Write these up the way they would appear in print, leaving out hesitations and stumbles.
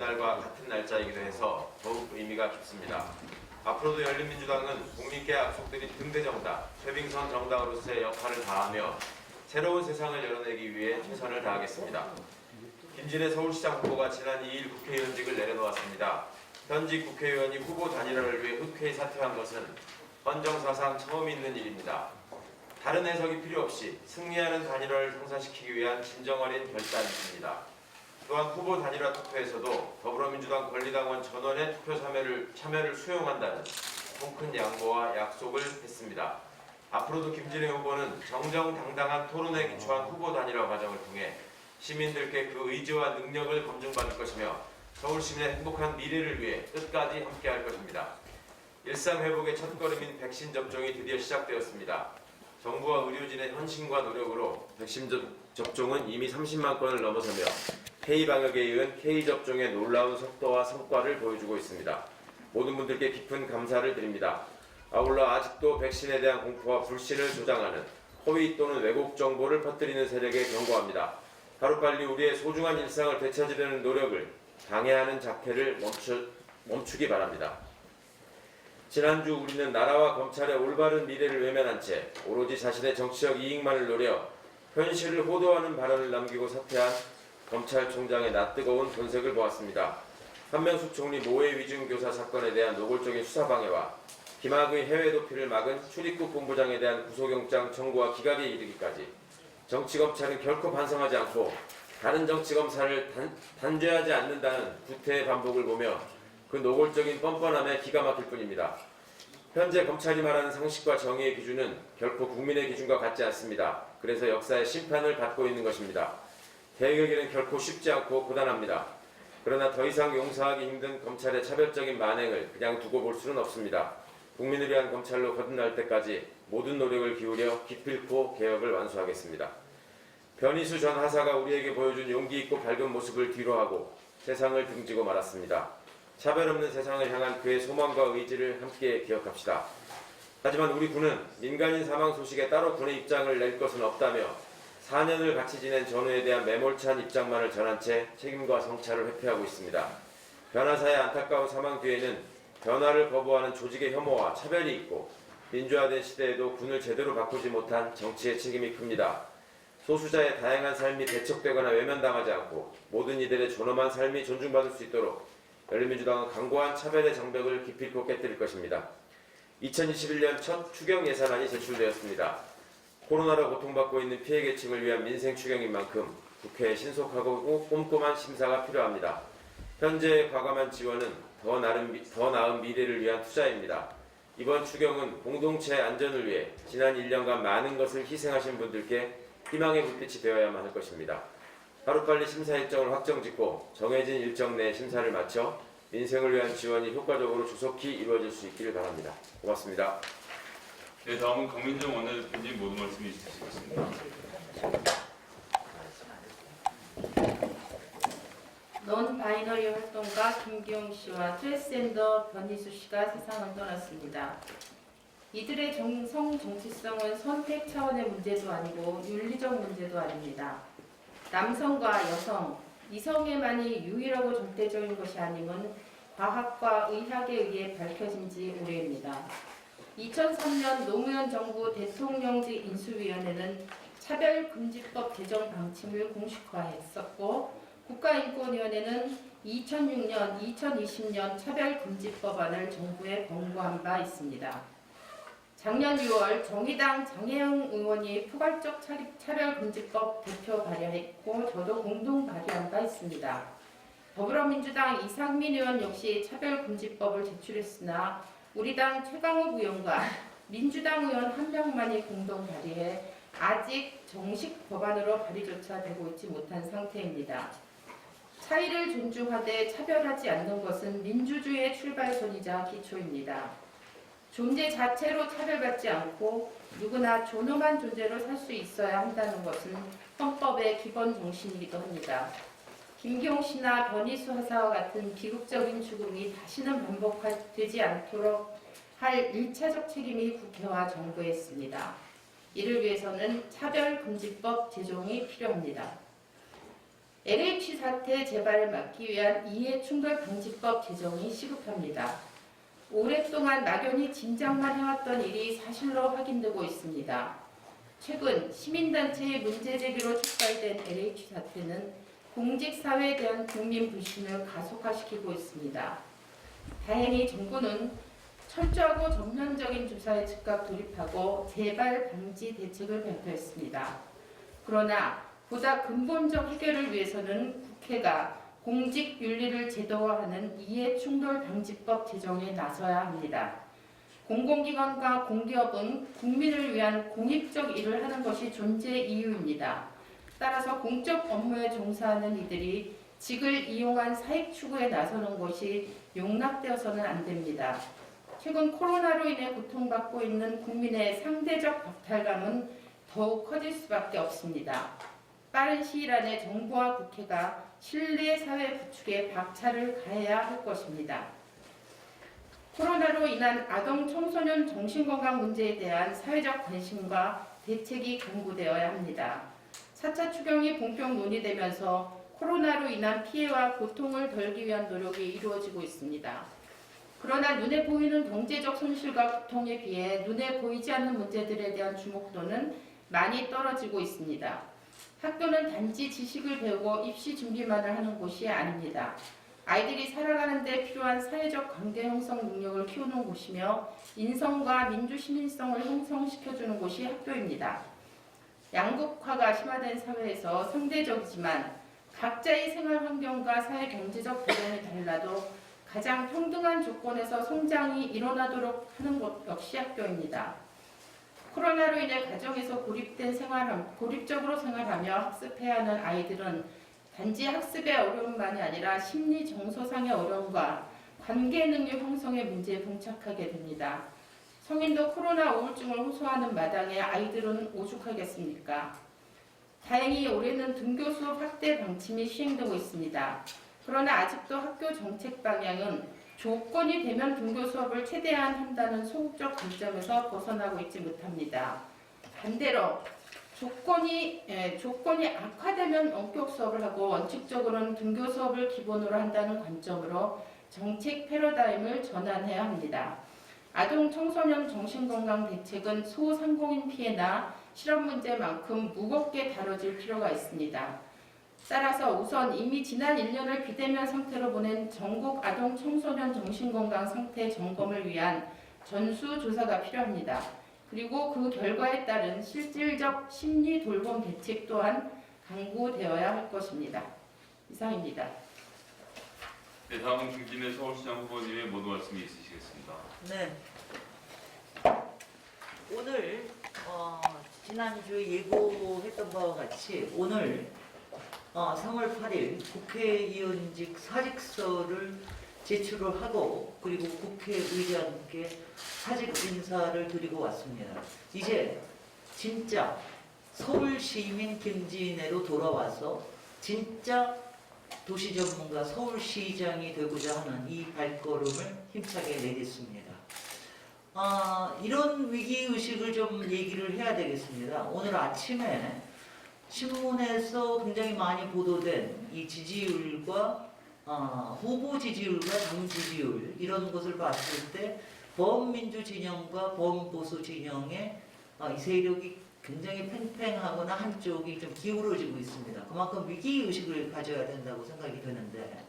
날과 같은 날짜이기도 해서 더욱 의미가 깊습니다. 앞으로도 열린민주당은 국민께 약속드린 등대정당, 최빙선 정당으로서의 역할을 다하며 새로운 세상을 열어내기 위해 최선을 다하겠습니다. 김진애 서울시장 후보가 지난 2일 국회의원직을 내려놓았습니다. 현직 국회의원이 후보 단일화를 위해 흔쾌히 사퇴한 것은 헌정사상 처음 있는 일입니다. 다른 해석이 필요 없이 승리하는 단일화를 성사시키기 위한 진정어린 결단입니다. 또한 후보 단일화 투표에서도 더불어민주당 권리당원 전원의 투표 참여를 수용한다는 통큰 양보와 약속을 했습니다. 앞으로도 김진애 후보는 정정당당한 토론에 기초한 후보 단일화 과정을 통해 시민들께 그 의지와 능력을 검증받을 것이며 서울 시민의 행복한 미래를 위해 끝까지 함께할 것입니다. 일상회복의 첫걸음인 백신 접종이 드디어 시작되었습니다. 정부와 의료진의 헌신과 노력으로 백신 접종은 이미 30만 건을 넘어서며 K방역에 이은 K접종의 놀라운 속도와 성과를 보여주고 있습니다. 모든 분들께 깊은 감사를 드립니다. 아울러 아직도 백신에 대한 공포와 불신을 조장하는 허위 또는 왜곡 정보를 퍼뜨리는 세력에 경고합니다. 하루빨리 우리의 소중한 일상을 되찾으려는 노력을 방해하는 작태를 멈추기 바랍니다. 지난주 우리는 나라와 검찰의 올바른 미래를 외면한 채 오로지 자신의 정치적 이익만을 노려 현실을 호도하는 발언을 남기고 사퇴한 검찰총장의 낯뜨거운 본색을 보았습니다. 한명숙 총리 모해 위증교사 사건에 대한 노골적인 수사방해와 김학의 해외 도피를 막은 출입국 본부장에 대한 구속영장 청구와 기각에 이르기까지 정치검찰은 결코 반성하지 않고 다른 정치검사를 단죄하지 않는다는 구태의 반복을 보며 그 노골적인 뻔뻔함에 기가 막힐 뿐입니다. 현재 검찰이 말하는 상식과 정의의 기준은 결코 국민의 기준과 같지 않습니다. 그래서 역사의 심판을 받고 있는 것입니다. 대의에게는 결코 쉽지 않고 고단합니다. 그러나 더 이상 용서하기 힘든 검찰의 차별적인 만행을 그냥 두고 볼 수는 없습니다. 국민을 위한 검찰로 거듭날 때까지 모든 노력을 기울여 기필코 개혁을 완수하겠습니다. 변희수 전 하사가 우리에게 보여준 용기 있고 밝은 모습을 뒤로하고 세상을 등지고 말았습니다. 차별 없는 세상을 향한 그의 소망과 의지를 함께 기억합시다. 하지만 우리 군은 민간인 사망 소식에 따로 군의 입장을 낼 것은 없다며 4년을 같이 지낸 전우에 대한 매몰찬 입장만을 전한 채 책임과 성찰을 회피하고 있습니다. 변호사의 안타까운 사망 뒤에는 변화를 거부하는 조직의 혐오와 차별이 있고 민주화된 시대에도 군을 제대로 바꾸지 못한 정치의 책임이 큽니다. 소수자의 다양한 삶이 배척되거나 외면당하지 않고 모든 이들의 존엄한 삶이 존중받을 수 있도록 열린민주당은 강고한 차별의 장벽을 기필코 깨뜨릴 것입니다. 2021년 첫 추경 예산안이 제출되었습니다. 코로나로 고통받고 있는 피해계층을 위한 민생 추경인 만큼 국회에 신속하고 꼼꼼한 심사가 필요합니다. 현재의 과감한 지원은 더 나은 미래를 위한 투자입니다. 이번 추경은 공동체 안전을 위해 지난 1년간 많은 것을 희생하신 분들께 희망의 불빛이 되어야만 할 것입니다. 하루빨리 심사 일정을 확정짓고 정해진 일정 내에 심사를 마쳐 민생을 위한 지원이 효과적으로 조속히 이루어질 수 있기를 바랍니다. 고맙습니다. 네, 다음은 강민정 원내대표님 모든 말씀해 주시겠습니다. 논바이너리 활동가 김기용 씨와 트랜스젠더 변희수 씨가 세상을 떠났습니다. 이들의 성 정치성은 선택 차원의 문제도 아니고 윤리적 문제도 아닙니다. 남성과 여성, 이성애만이 유일하고 절대적인 것이 아님은 과학과 의학에 의해 밝혀진 지 오래입니다. 2003년 노무현 정부 대통령직 인수위원회는 차별금지법 제정 방침을 공식화했었고 국가인권위원회는 2006년, 2020년 차별금지법안을 정부에 권고한 바 있습니다. 작년 6월 정의당 장혜영 의원이 포괄적 차별금지법 대표 발의했고 저도 공동 발의한 바 있습니다. 더불어민주당 이상민 의원 역시 차별금지법을 제출했으나 우리 당 최강욱 의원과 민주당 의원 한 명만이 공동 발의해 아직 정식 법안으로 발의조차 되고 있지 못한 상태입니다. 차이를 존중하되 차별하지 않는 것은 민주주의의 출발선이자 기초입니다. 존재 자체로 차별받지 않고 누구나 존엄한 존재로 살 수 있어야 한다는 것은 헌법의 기본 정신이기도 합니다. 김기용 씨나 변희수 하사와 같은 비극적인 죽음이 다시는 반복되지 않도록 할 1차적 책임이 국회와 정부에 있습니다. 이를 위해서는 차별금지법 제정이 필요합니다. LH 사태 재발을 막기 위한 이해충돌 방지법 제정이 시급합니다. 오랫동안 막연히 짐작만 해왔던 일이 사실로 확인되고 있습니다. 최근 시민단체의 문제 제기로 촉발된 LH 사태는 공직사회에 대한 국민 불신을 가속화시키고 있습니다. 다행히 정부는 철저하고 전면적인 조사에 즉각 돌입하고 재발 방지 대책을 발표했습니다. 그러나 보다 근본적 해결을 위해서는 국회가 공직 윤리를 제도화하는 이해충돌 방지법 제정에 나서야 합니다. 공공기관과 공기업은 국민을 위한 공익적 일을 하는 것이 존재 이유입니다. 따라서 공적 업무에 종사하는 이들이 직을 이용한 사익 추구에 나서는 것이 용납되어서는 안 됩니다. 최근 코로나로 인해 고통받고 있는 국민의 상대적 박탈감은 더욱 커질 수밖에 없습니다. 빠른 시일 안에 정부와 국회가 신뢰 사회 구축에 박차를 가해야 할 것입니다. 코로나로 인한 아동 청소년 정신건강 문제에 대한 사회적 관심과 대책이 강구되어야 합니다. 4차 추경이 본격 논의되면서 코로나로 인한 피해와 고통을 덜기 위한 노력이 이루어지고 있습니다. 그러나 눈에 보이는 경제적 손실과 고통에 비해 눈에 보이지 않는 문제들에 대한 주목도는 많이 떨어지고 있습니다. 학교는 단지 지식을 배우고 입시 준비만을 하는 곳이 아닙니다. 아이들이 살아가는 데 필요한 사회적 관계 형성 능력을 키우는 곳이며 인성과 민주 시민성을 형성시켜주는 곳이 학교입니다. 양극화가 심화된 사회에서 상대적이지만 각자의 생활 환경과 사회 경제적 배경이 달라도 가장 평등한 조건에서 성장이 일어나도록 하는 것 역시 학교입니다. 코로나로 인해 가정에서 고립적으로 생활하며 학습해야 하는 아이들은 단지 학습의 어려움만이 아니라 심리 정서상의 어려움과 관계 능력 형성의 문제에 봉착하게 됩니다. 성인도 코로나 우울증을 호소하는 마당에 아이들은 오죽하겠습니까? 다행히 올해는 등교 수업 확대 방침이 시행되고 있습니다. 그러나 아직도 학교 정책 방향은 조건이 되면 등교 수업을 최대한 한다는 소극적 관점에서 벗어나고 있지 못합니다. 반대로 조건이 악화되면 원격 수업을 하고 원칙적으로는 등교 수업을 기본으로 한다는 관점으로 정책 패러다임을 전환해야 합니다. 아동 청소년 정신건강 대책은 소상공인 피해나 실업 문제만큼 무겁게 다뤄질 필요가 있습니다. 따라서 우선 이미 지난 1년을 비대면 상태로 보낸 전국 아동 청소년 정신건강 상태 점검을 위한 전수조사가 필요합니다. 그리고 그 결과에 따른 실질적 심리 돌봄 대책 또한 강구되어야 할 것입니다. 이상입니다. 네, 다음은 김진애 서울시장 후보님의 모든 말씀이 있으시겠습니다. 네. 오늘 지난주 예고했던 바와 같이 오늘 3월 8일 국회의원직 사직서를 제출을 하고 그리고 국회의장께 사직 인사를 드리고 왔습니다. 이제 진짜 서울시민 김진애로 돌아와서 진짜 도시 전문가 서울시장이 되고자 하는 이 발걸음을 힘차게 내겠습니다. 이런 위기의식을 좀 얘기를 해야 되겠습니다. 오늘 아침에 신문에서 굉장히 많이 보도된 이 지지율과 후보 지지율과 당 지지율 이런 것을 봤을 때 범민주 진영과 범보수 진영의 이 세력이 굉장히 팽팽하거나 한쪽이 좀 기울어지고 있습니다. 그만큼 위기의식을 가져야 된다고 생각이 드는데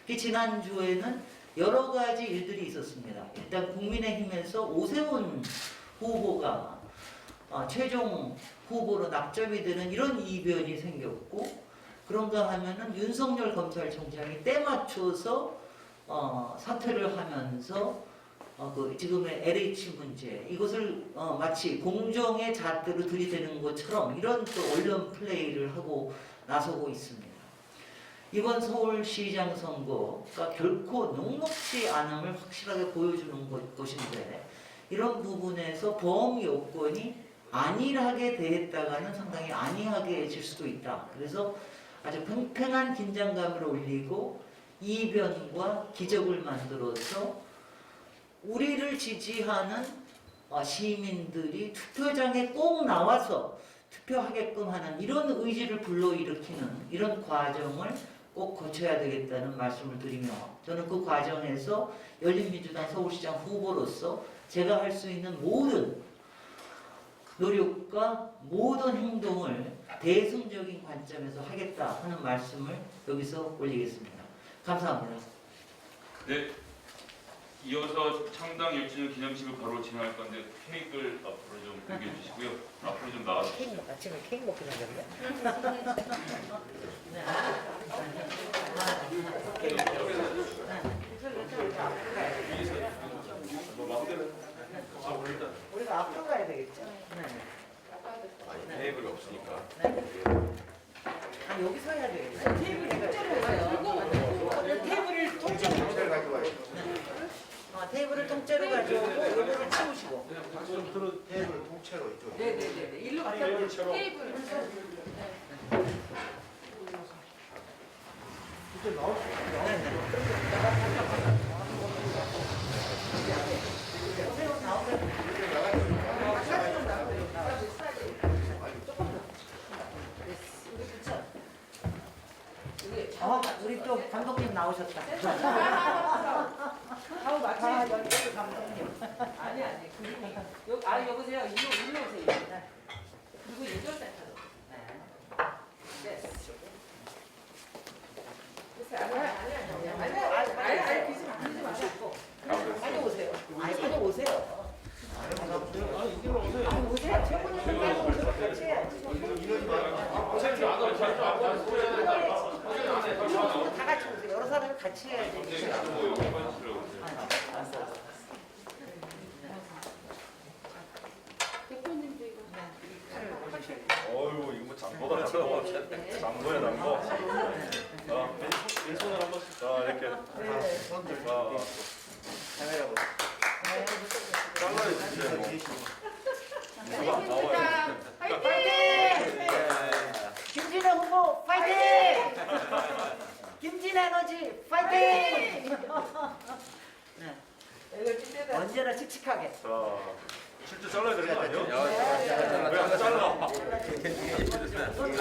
특히 지난주에는 여러 가지 일들이 있었습니다. 일단 국민의힘에서 오세훈 후보가 최종 후보로 납점이 되는 이런 이변이 생겼고 그런가 하면은 윤석열 검찰총장이 때 맞춰서 사퇴를 하면서 그 지금의 LH 문제 이것을 마치 공정의 잣대로 들이대는 것처럼 이런 또 언론 플레이를 하고 나서고 있습니다. 이번 서울시장 선거가 결코 녹록지 않음을 확실하게 보여주는 것인데 이런 부분에서 보험 요건이 안일하게 대했다가는 상당히 안이하게 수도 있다. 그래서 아주 팽팽한 긴장감을 올리고 이변과 기적을 만들어서 우리를 지지하는 시민들이 투표장에 꼭 나와서 투표하게끔 하는 이런 의지를 불러일으키는 이런 과정을 꼭 거쳐야 되겠다는 말씀을 드리며 저는 그 과정에서 열린민주당 서울시장 후보로서 제가 할 수 있는 모든 노력과 모든 행동을 대승적인 관점에서 하겠다 하는 말씀을 여기서 올리겠습니다. 감사합니다. 네. 이어서 창당 1주년 기념식을 바로 진행할 건데 케이크를 앞으로 좀 공개해 주시고요. 앞으로 좀 나와주시죠. 아침에 케이크 먹고 나갔네. 우리가 앞으로 가야 되겠죠? 아니 테이블이 없으니까. 아 여기서 해야 되겠네. 테이블이 테이블을 통째로 가져와요. 테이블을 통째로 가져오고 요거를 치우시고. 테이블 통째로 이쪽. 네네네. 일로 갔다 테이블. 이제 나올 수 있어요. 우리 또 감독님 나오셨다. 아우 마치 여기 감독님. 아니 여보세요. 일로 오세요. 그리고 예절센터로. 네. 아니 그러지 마시고. 빨리 오세요. 빨리 오세요. 오세요. 최고님 빨리 오세요. 같이 해야지. 다 같이 오세요. 여러 사람이 같이 해야지. 대표님도 이거 어유 이거 뭐 장보다 장보야 장보. 왼손을 한번 자 이렇게 손들 카메라 보세요. 잘라야 주세요. 누가 나와요. 김진애 후보 파이팅! 김진애 에너지 파이팅! 언제나 칙칙하게. 자 실제 잘라야 되는 거 아니에요? 왜 안 잘라?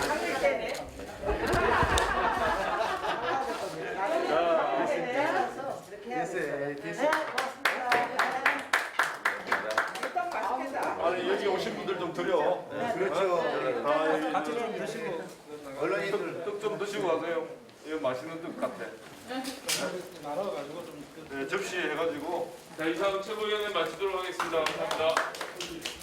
하늘 때네. 아니 여기 오신 분들 좀 드려. 그렇죠. 같이 좀 드시고 언론인들 떡 좀 드시고 가세요. 이거 맛있는 떡 같아. 네, 접시 해가지고. 자, 이상 최고위원회 마치도록 하겠습니다. 감사합니다.